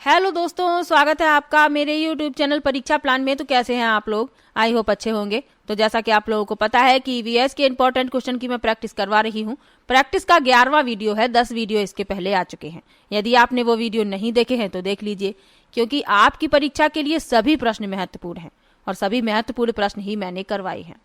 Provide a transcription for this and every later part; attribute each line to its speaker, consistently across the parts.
Speaker 1: Hello दोस्तों, स्वागत है आपका मेरे यूट्यूब चैनल परीक्षा प्लान में। तो कैसे हैं आप लोग? आई होप अच्छे होंगे। तो जैसा कि आप लोगों को पता है कि ईवीएस के इंपॉर्टेंट क्वेश्चन की मैं प्रैक्टिस करवा रही हूं। प्रैक्टिस का 11वां वीडियो है, 10 वीडियो इसके पहले आ चुके हैं। यदि आपने वो वीडियो नहीं देखे हैं तो देख लीजिए, क्योंकि आपकी परीक्षा के लिए सभी प्रश्न महत्वपूर्ण हैं और सभी महत्वपूर्ण प्रश्न ही मैंने करवाए हैं।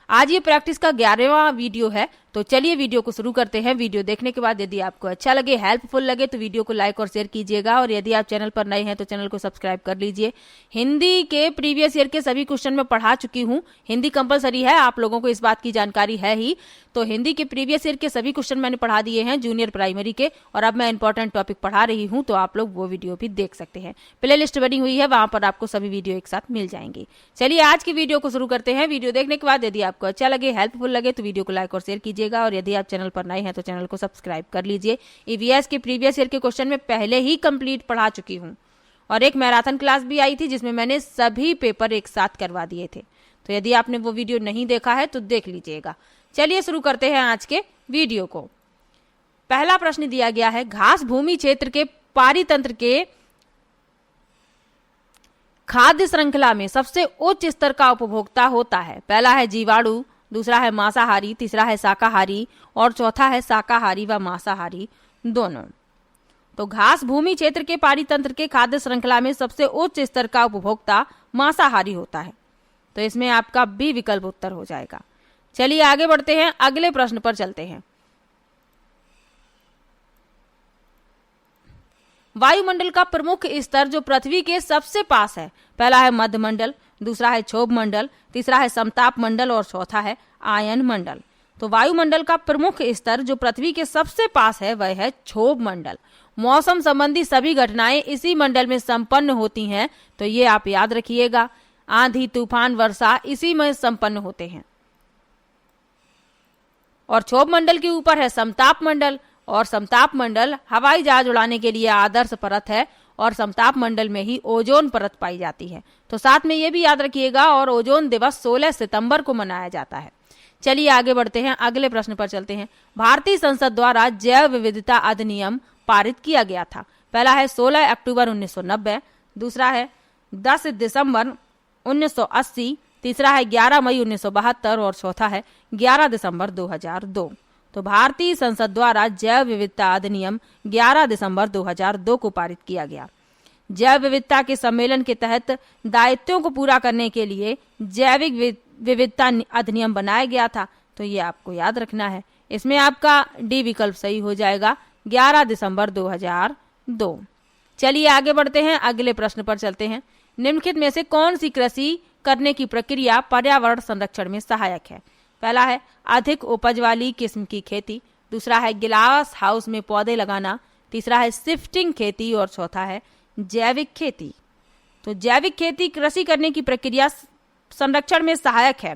Speaker 1: आज ये प्रैक्टिस का 11वां वीडियो है। तो चलिए वीडियो को शुरू करते हैं। वीडियो देखने के बाद यदि आपको अच्छा लगे, हेल्पफुल लगे तो वीडियो को लाइक और शेयर कीजिएगा, और यदि आप चैनल पर नए हैं तो चैनल को सब्सक्राइब कर लीजिए। हिंदी के प्रीवियस ईयर के सभी क्वेश्चन मैं पढ़ा चुकी हूँ। हिंदी कंपलसरी है, आप लोगों को इस बात की जानकारी है ही। तो हिंदी के प्रीवियस ईयर के सभी क्वेश्चन मैंने पढ़ा दिए हैं जूनियर प्राइमरी के, और अब मैं इंपॉर्टेंट टॉपिक पढ़ा रही हूँ, तो आप लोग वो वीडियो भी देख सकते हैं। प्ले लिस्ट बनी हुई है, वहां पर आपको सभी वीडियो एक साथ मिल जाएंगे। चलिए आज की वीडियो को शुरू करते हैं। वीडियो देखने के बाद यदि आपको अच्छा लगे, हेल्पफुल लगे तो वीडियो को लाइक और शेयर कीजिएगा, और यदि आप चैनल पर नए हैं तो चैनल को सब्सक्राइब कर लीजिए। ईवीएस के प्रीवियस ईयर के क्वेश्चन में पहले ही कंप्लीट पढ़ा चुकी हूं, और एक मैराथन क्लास भी आई थी जिसमें मैंने सभी पेपर एक साथ करवा दिए थे। तो यदि आपने वो वीडियो नहीं देखा है तो देख लीजिएगा। चलिए शुरू करते हैं आज के वीडियो को। पहला प्रश्न दिया गया है, घास भूमि क्षेत्र के पारितंत्र के खाद्य श्रृंखला में सबसे उच्च स्तर का उपभोक्ता होता है। पहला है जीवाणु, दूसरा है मांसाहारी, तीसरा है शाकाहारी, और चौथा है शाकाहारी व मांसाहारी दोनों। तो घास भूमि क्षेत्र के पारितंत्र के खाद्य श्रृंखला में सबसे उच्च स्तर का उपभोक्ता मांसाहारी होता है। तो इसमें आपका बी विकल्प उत्तर हो जाएगा। चलिए आगे बढ़ते हैं, अगले प्रश्न पर चलते हैं। वायुमंडल का प्रमुख स्तर जो पृथ्वी के सबसे पास है, पहला है मध्य मंडल, दूसरा है क्षोभ मंडल, तीसरा है समताप मंडल, और चौथा है आयन मंडल। तो वायुमंडल का प्रमुख स्तर जो पृथ्वी के सबसे पास है वह है क्षोभ मंडल। मौसम संबंधी सभी घटनाएं इसी मंडल में संपन्न होती हैं, तो ये आप याद रखिएगा। आंधी, तूफान, वर्षा इसी में संपन्न होते हैं। और क्षोभ मंडल के ऊपर है समताप मंडल, और समताप मंडल हवाई जहाज उड़ाने के लिए आदर्श परत है, और समताप मंडल में ही ओजोन परत पाई जाती है। तो साथ में ये भी याद रखिएगा, और ओजोन दिवस 16 सितंबर को मनाया जाता है। चलिए आगे बढ़ते हैं, अगले प्रश्न पर चलते हैं। भारतीय संसद द्वारा जैव विविधता अधिनियम पारित किया गया था। पहला है 16 अक्टूबर 1990, दूसरा है 10 दिसंबर 1980, तीसरा है 11 मई 1972, और चौथा है 11 दिसंबर 2002। तो भारतीय संसद द्वारा जैव विविधता अधिनियम 11 दिसंबर 2002 को पारित किया गया। जैव विविधता के सम्मेलन के तहत दायित्वों को पूरा करने के लिए जैविक विविधता अधिनियम बनाया गया था। तो ये आपको याद रखना है। इसमें आपका डी विकल्प सही हो जाएगा, 11 दिसंबर 2002। चलिए आगे बढ़ते हैं, अगले प्रश्न पर चलते हैं। निम्नलिखित में से कौन सी कृषि करने की प्रक्रिया पर्यावरण संरक्षण में सहायक है? पहला है अधिक उपज वाली किस्म की खेती, दूसरा है गिलास हाउस में पौधे लगाना, तीसरा है शिफ्टिंग खेती, और चौथा है जैविक खेती। तो जैविक खेती कृषि करने की प्रक्रिया संरक्षण में सहायक है,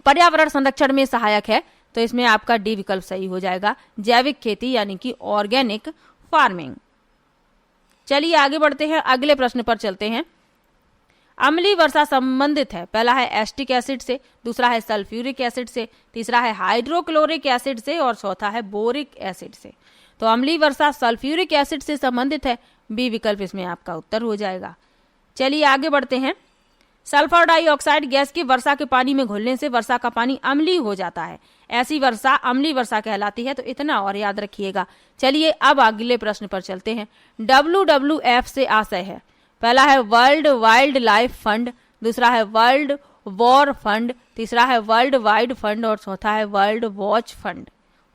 Speaker 1: पर्यावरण संरक्षण में सहायक है। तो इसमें आपका डी विकल्प सही हो जाएगा, जैविक खेती यानी कि ऑर्गेनिक फार्मिंग। चलिए आगे बढ़ते हैं, अगले प्रश्न पर चलते हैं। अम्लीय वर्षा संबंधित है। पहला है एस्टिक एसिड से, दूसरा है सल्फ्यूरिक एसिड से, तीसरा है हाइड्रोक्लोरिक एसिड से, और चौथा है बोरिक एसिड से। तो अम्लीय वर्षा सल्फ्यूरिक एसिड से संबंधित है, बी विकल्प इसमें आपका उत्तर हो जाएगा। चलिए आगे बढ़ते हैं। सल्फर डाइऑक्साइड गैस की वर्षा के पानी में घुलने से वर्षा का पानी अम्लीय हो जाता है। ऐसी वर्षा अम्लीय वर्षा कहलाती है। तो इतना और याद रखिएगा। चलिए अब अगले प्रश्न पर चलते हैं। WWF से आशय है। पहला है वर्ल्ड वाइल्ड लाइफ फंड, दूसरा है वर्ल्ड वॉर फंड, तीसरा है वर्ल्ड वाइड फंड, और चौथा है वर्ल्ड वॉच फंड।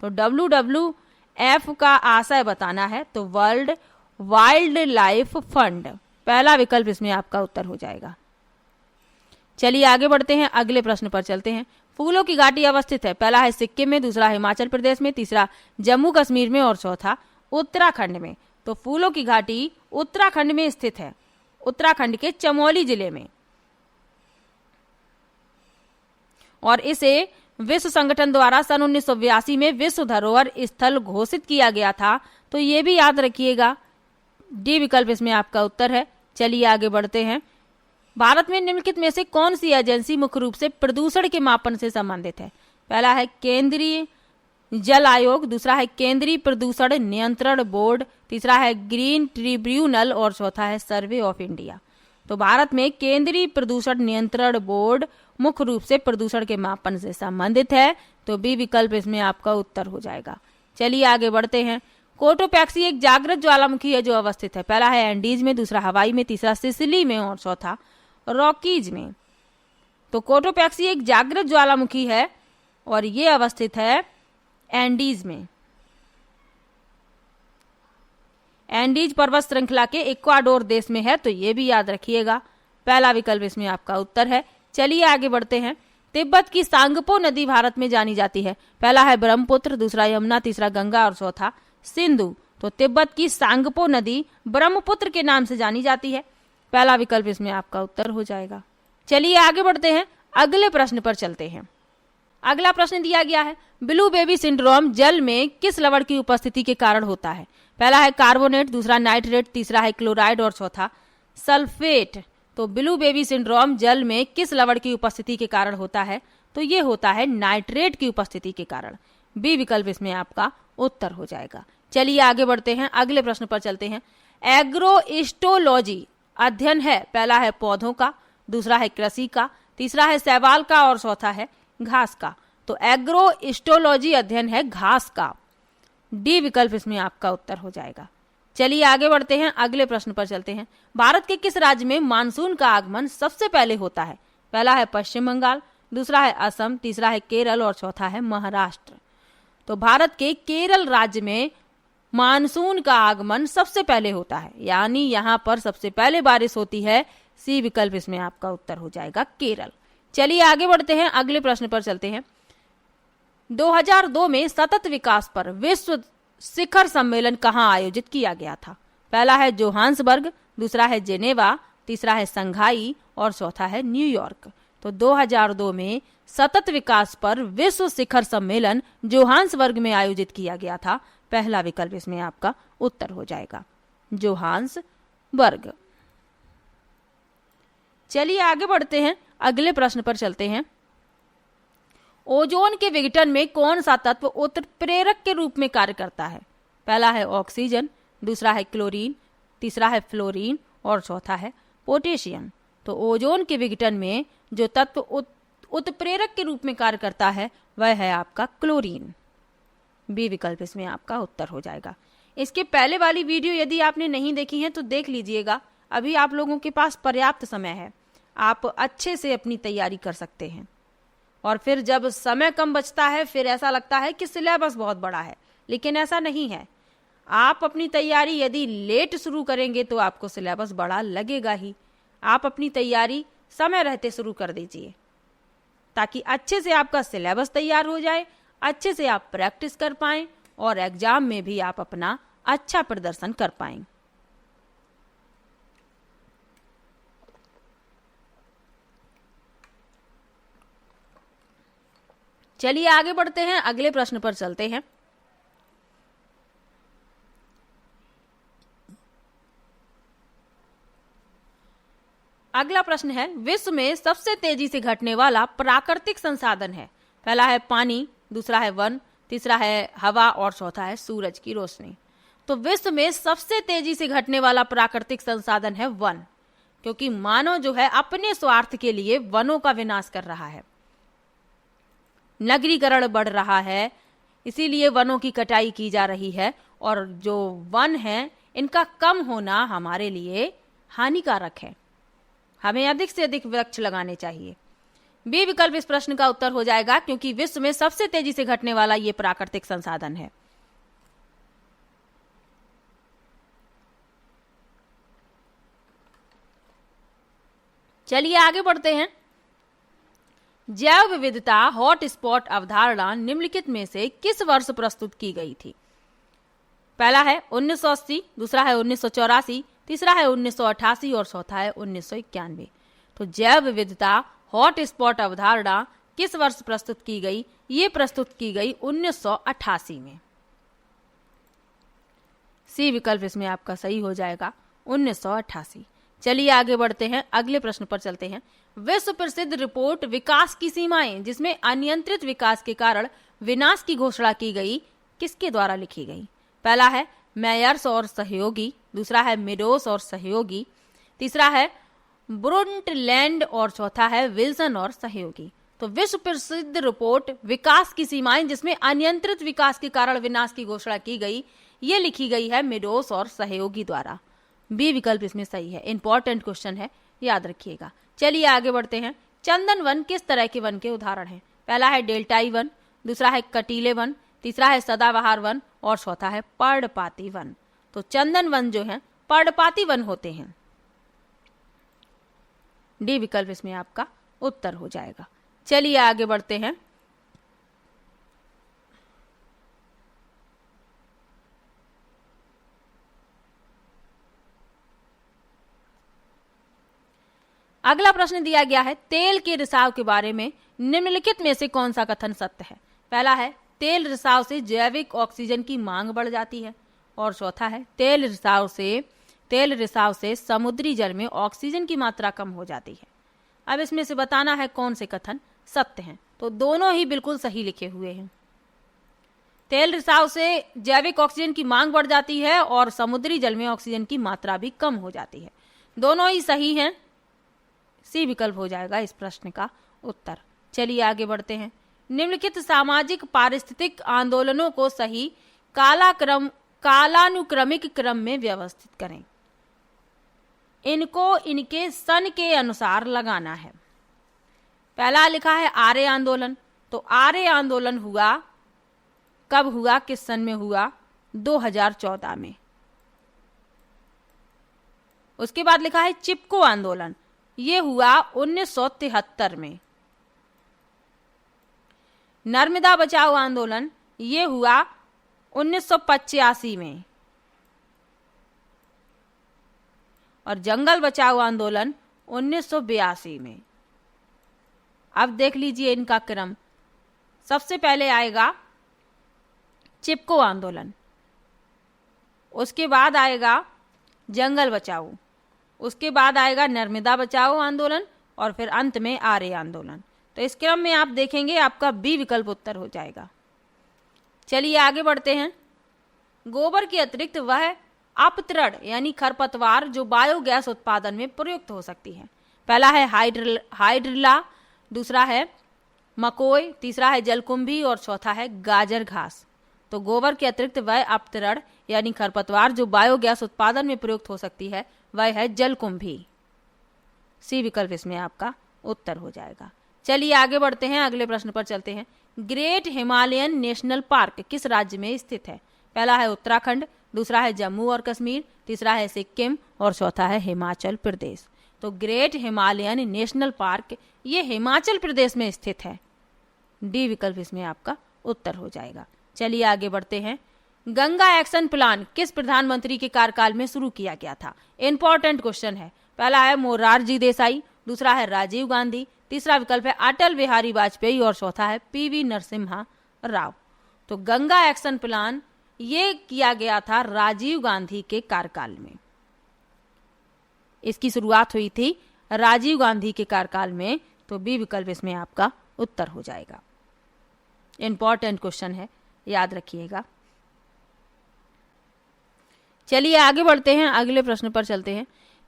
Speaker 1: तो WWF का आशय बताना है, तो वर्ल्ड वाइल्ड लाइफ फंड पहला विकल्प इसमें आपका उत्तर हो जाएगा। चलिए आगे बढ़ते हैं, अगले प्रश्न पर चलते हैं। फूलों की घाटी अवस्थित है। पहला है सिक्किम में, दूसरा हिमाचल प्रदेश में, तीसरा जम्मू कश्मीर में, और चौथा उत्तराखंड में। तो फूलों की घाटी उत्तराखंड में स्थित है, उत्तराखंड के चमोली जिले में, और इसे विश्व संगठन द्वारा सन 1982 में विश्व धरोहर स्थल घोषित किया गया था। तो ये भी याद रखिएगा, डी विकल्प इसमें आपका उत्तर है। चलिए आगे बढ़ते हैं। भारत में निम्नलिखित में से कौन सी एजेंसी मुख्य रूप से प्रदूषण के मापन से संबंधित है? पहला है केंद्रीय जल आयोग, दूसरा है केंद्रीय प्रदूषण नियंत्रण बोर्ड, तीसरा है ग्रीन ट्रिब्यूनल और चौथा है सर्वे ऑफ इंडिया। तो भारत में केंद्रीय प्रदूषण नियंत्रण बोर्ड मुख्य रूप से प्रदूषण के मापन से संबंधित है, तो बी विकल्प इसमें आपका उत्तर हो जाएगा। चलिए आगे बढ़ते हैं। कोटोपैक्सी एक जागृत ज्वालामुखी है जो अवस्थित है। पहला है एंडीज में, दूसरा हवाई में, तीसरा सिसिली में और चौथा रॉकीज में। तो कोटोपैक्सी एक जागृत ज्वालामुखी है और ये अवस्थित है एंडीज में। एंडीज पर्वत श्रृंखला के इक्वाडोर देश में है, तो ये भी याद रखिएगा। पहला विकल्प इसमें आपका उत्तर है। चलिए आगे बढ़ते हैं। तिब्बत की सांगपो नदी भारत में जानी जाती है। पहला है ब्रह्मपुत्र, दूसरा यमुना, तीसरा गंगा और चौथा सिंधु। तो तिब्बत की सांगपो नदी ब्रह्मपुत्र के नाम से जानी जाती है। पहला विकल्प इसमें आपका उत्तर हो जाएगा। चलिए आगे बढ़ते हैं, अगले प्रश्न पर चलते हैं। अगला प्रश्न दिया गया है, ब्लू बेबी सिंड्रोम जल में किस लवण की उपस्थिति के कारण होता है? पहला है कार्बोनेट, दूसरा नाइट्रेट, तीसरा है क्लोराइड और चौथा सल्फेट। तो ब्लू बेबी सिंड्रोम जल में किस लवण की उपस्थिति के कारण होता है? तो ये होता है नाइट्रेट की उपस्थिति के कारण। बी विकल्प इसमें आपका उत्तर हो जाएगा। चलिए आगे बढ़ते हैं, अगले प्रश्न पर चलते हैं। एग्रोइस्टोलॉजी अध्ययन है, पहला है पौधों का, दूसरा है कृषि का, तीसरा है शैवाल का और चौथा है घास का। तो एग्रोइस्टोलॉजी अध्ययन है घास का। डी विकल्प इसमें आपका उत्तर हो जाएगा। चलिए आगे बढ़ते हैं, अगले प्रश्न पर चलते हैं। भारत के किस राज्य में मानसून का आगमन सबसे पहले होता है? पहला है पश्चिम बंगाल, दूसरा है असम, तीसरा है केरल और चौथा है महाराष्ट्र। तो भारत के केरल राज्य में मानसून का आगमन सबसे पहले होता है, यानी यहाँ पर सबसे पहले बारिश होती है। सी विकल्प इसमें आपका उत्तर हो जाएगा, केरल। चलिए आगे बढ़ते हैं, अगले प्रश्न पर चलते हैं। 2002 में सतत विकास पर विश्व शिखर सम्मेलन कहाँ आयोजित किया गया था? पहला है जोहान्सबर्ग, दूसरा है जेनेवा, तीसरा है संघाई और चौथा है न्यूयॉर्क। तो 2002 में सतत विकास पर विश्व शिखर सम्मेलन जोहान्सबर्ग में आयोजित किया गया था। पहला विकल्प इसमें आपका उत्तर हो जाएगा, जोहान्सबर्ग। चलिए आगे बढ़ते हैं, अगले प्रश्न पर चलते हैं। ओजोन के विघटन में कौन सा तत्व उत्प्रेरक के रूप में कार्य करता है? पहला है ऑक्सीजन, दूसरा है क्लोरीन, तीसरा है फ्लोरीन और चौथा है पोटेशियम। तो ओजोन के विघटन में जो तत्व उत्प्रेरक के रूप में कार्य करता है वह है आपका क्लोरीन। बी विकल्प इसमें आपका उत्तर हो जाएगा। इसके पहले वाली वीडियो यदि आपने नहीं देखी है तो देख लीजिएगा, अभी आप लोगों के पास पर्याप्त समय है, आप अच्छे से अपनी तैयारी कर सकते हैं। और फिर जब समय कम बचता है फिर ऐसा लगता है कि सिलेबस बहुत बड़ा है, लेकिन ऐसा नहीं है। आप अपनी तैयारी यदि लेट शुरू करेंगे तो आपको सिलेबस बड़ा लगेगा ही। आप अपनी तैयारी समय रहते शुरू कर दीजिए ताकि अच्छे से आपका सिलेबस तैयार हो जाए, अच्छे से आप प्रैक्टिस कर पाएं और एग्जाम में भी आप अपना अच्छा प्रदर्शन कर पाएं। चलिए आगे बढ़ते हैं, अगले प्रश्न पर चलते हैं। अगला प्रश्न है, विश्व में सबसे तेजी से घटने वाला प्राकृतिक संसाधन है? पहला है पानी, दूसरा है वन, तीसरा है हवा और चौथा है सूरज की रोशनी। तो विश्व में सबसे तेजी से घटने वाला प्राकृतिक संसाधन है वन, क्योंकि मानव जो है अपने स्वार्थ के लिए वनों का विनाश कर रहा है। नगरीकरण बढ़ रहा है, इसीलिए वनों की कटाई की जा रही है और जो वन है इनका कम होना हमारे लिए हानिकारक है। हमें अधिक से अधिक वृक्ष लगाने चाहिए। बी विकल्प इस प्रश्न का उत्तर हो जाएगा, क्योंकि विश्व में सबसे तेजी से घटने वाला ये प्राकृतिक संसाधन है। चलिए आगे बढ़ते हैं। जैव विविधता हॉटस्पॉट अवधारणा निम्नलिखित में से किस वर्ष प्रस्तुत की गई थी? पहला है 1980, दूसरा है 1984, तीसरा है 1988 और चौथा है 1991। तो जैव विविधता हॉटस्पॉट अवधारणा किस वर्ष प्रस्तुत की गई? ये प्रस्तुत की गई 1988 में। सी विकल्प इसमें आपका सही हो जाएगा, 1988। चलिए आगे बढ़ते हैं, अगले प्रश्न पर चलते हैं। विश्व प्रसिद्ध रिपोर्ट विकास की सीमाएं, जिसमें अनियंत्रित विकास के कारण विनाश की घोषणा की गई किसके द्वारा लिखी गई? पहला है मेयर्स और सहयोगी, दूसरा है मेडोस और सहयोगी, तीसरा है ब्रुंटलैंड और चौथा है विल्सन और सहयोगी। तो विश्व प्रसिद्ध रिपोर्ट विकास की सीमाएं, जिसमें अनियंत्रित विकास के कारण विनाश की घोषणा की गई, ये लिखी गई है मेडोस और सहयोगी द्वारा। बी विकल्प इसमें सही है। इंपॉर्टेंट क्वेश्चन है, याद रखिएगा। चलिए आगे बढ़ते हैं। चंदन वन किस तरह के वन के उदाहरण हैं? पहला है डेल्टाई वन, दूसरा है कटीले वन, तीसरा है सदाबहार वन और चौथा है पर्णपाती वन। तो चंदन वन जो है पर्णपाती वन होते हैं। डी विकल्प इसमें आपका उत्तर हो जाएगा। चलिए आगे बढ़ते हैं। अगला प्रश्न दिया गया है, तेल के रिसाव के बारे में निम्नलिखित में से कौन सा कथन सत्य है? पहला है तेल रिसाव से जैविक ऑक्सीजन की मांग बढ़ जाती है और चौथा है तेल रिसाव से समुद्री जल में ऑक्सीजन की मात्रा कम हो जाती है। अब इसमें से बताना है कौन से कथन सत्य हैं। तो दोनों ही बिल्कुल सही लिखे हुए हैं। तेल रिसाव से जैविक ऑक्सीजन की मांग बढ़ जाती है और समुद्री जल में ऑक्सीजन की मात्रा भी कम हो जाती है। दोनों ही सही हैं। सी विकल्प हो जाएगा इस प्रश्न का उत्तर। चलिए आगे बढ़ते हैं। निम्नलिखित सामाजिक पारिस्थितिक आंदोलनों को सही कालानुक्रमिक क्रम में व्यवस्थित करें। इनको इनके सन के अनुसार लगाना है। पहला लिखा है आर्य आंदोलन। तो आर्य आंदोलन हुआ कब हुआ, किस सन में हुआ? 2014 में। उसके बाद लिखा है चिपको आंदोलन, ये हुआ 1973 में। नर्मदा बचाओ आंदोलन ये हुआ 1985 में। और जंगल बचाओ आंदोलन 1982 में। अब देख लीजिए इनका क्रम। सबसे पहले आएगा चिपको आंदोलन, उसके बाद आएगा जंगल बचाओ, उसके बाद आएगा नर्मदा बचाओ आंदोलन और फिर अंत में आर्य आंदोलन। तो इस क्रम में आप देखेंगे आपका बी विकल्प उत्तर हो जाएगा। चलिए आगे बढ़ते हैं। गोबर के अतिरिक्त वह अपतरण यानी खरपतवार जो बायोगैस उत्पादन में प्रयुक्त हो सकती है। पहला है हाइड्रिला, दूसरा है मकोई, तीसरा है जलकुंभी और चौथा है गाजर घास। तो गोबर के अतिरिक्त वह अपतरण यानी खरपतवार जो बायोगैस उत्पादन में प्रयुक्त हो सकती है वह है जलकुंभी। सी विकल्प इसमें आपका उत्तर हो जाएगा। चलिए आगे बढ़ते हैं, अगले प्रश्न पर चलते हैं। ग्रेट हिमालयन नेशनल पार्क किस राज्य में स्थित है? पहला है उत्तराखंड, दूसरा है जम्मू और कश्मीर, तीसरा है सिक्किम और चौथा है हिमाचल प्रदेश। तो ग्रेट हिमालयन नेशनल पार्क ये हिमाचल प्रदेश में स्थित है। डी विकल्प इसमें आपका उत्तर हो जाएगा। चलिए आगे बढ़ते हैं। गंगा एक्शन प्लान किस प्रधानमंत्री के कार्यकाल में शुरू किया गया था? इंपॉर्टेंट क्वेश्चन है। पहला है मोरारजी देसाई, दूसरा है राजीव गांधी, तीसरा विकल्प है अटल बिहारी वाजपेयी और चौथा है पीवी नरसिम्हा राव। तो गंगा एक्शन प्लान ये किया गया था राजीव गांधी के कार्यकाल में। इसकी शुरुआत हुई थी राजीव गांधी के कार्यकाल में। तो बी विकल्प इसमें आपका उत्तर हो जाएगा। इंपॉर्टेंट क्वेश्चन है, याद रखिएगा। चलिए आगे बढ़ते हैं, अगले प्रश्न पर चलते हैं।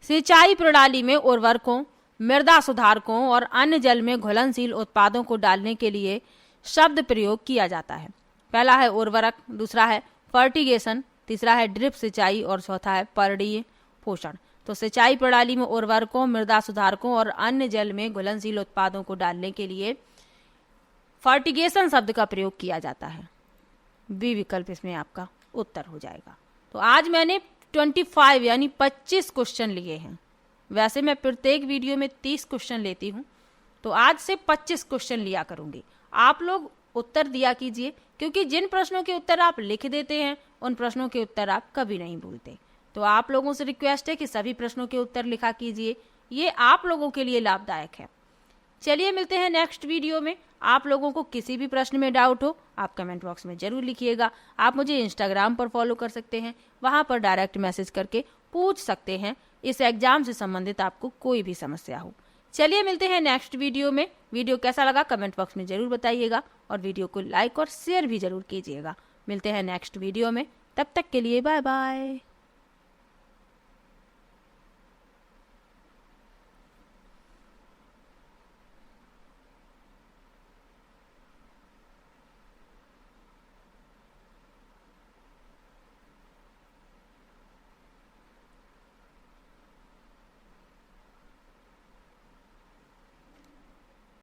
Speaker 1: सिंचाई प्रणाली में उर्वरकों, मृदा सुधारकों और अन्य जल में घुलनशील उत्पादों को डालने के लिए शब्द प्रयोग किया जाता है। पहला है उर्वरक, दूसरा है फर्टिगेशन, तीसरा है ड्रिप सिंचाई और चौथा है पर्णीय पोषण। तो सिंचाई प्रणाली में उर्वरकों, मृदा सुधारकों और अन्य जल में घुलनशील उत्पादों को डालने के लिए फर्टिगेशन शब्द का प्रयोग किया जाता है। बी विकल्प इसमें आपका उत्तर हो जाएगा। तो आज मैंने 25 यानी 25 क्वेश्चन लिए हैं। वैसे मैं प्रत्येक वीडियो में 30 क्वेश्चन लेती हूँ, तो आज से 25 क्वेश्चन लिया करूंगी। आप लोग उत्तर दिया कीजिए, क्योंकि जिन प्रश्नों के उत्तर आप लिख देते हैं उन प्रश्नों के उत्तर आप कभी नहीं भूलते। तो आप लोगों से रिक्वेस्ट है कि सभी प्रश्नों के उत्तर लिखा कीजिए, ये आप लोगों के लिए लाभदायक है। चलिए मिलते हैं नेक्स्ट वीडियो में। आप लोगों को किसी भी प्रश्न में डाउट हो आप कमेंट बॉक्स में जरूर लिखिएगा। आप मुझे इंस्टाग्राम पर फॉलो कर सकते हैं, वहां पर डायरेक्ट मैसेज करके पूछ सकते हैं इस एग्जाम से संबंधित आपको कोई भी समस्या हो। चलिए मिलते हैं नेक्स्ट वीडियो में। वीडियो कैसा लगा कमेंट बॉक्स में जरूर बताइएगा और वीडियो को लाइक और शेयर भी जरूर कीजिएगा। मिलते हैं नेक्स्ट वीडियो में, तब तक के लिए बाय बाय।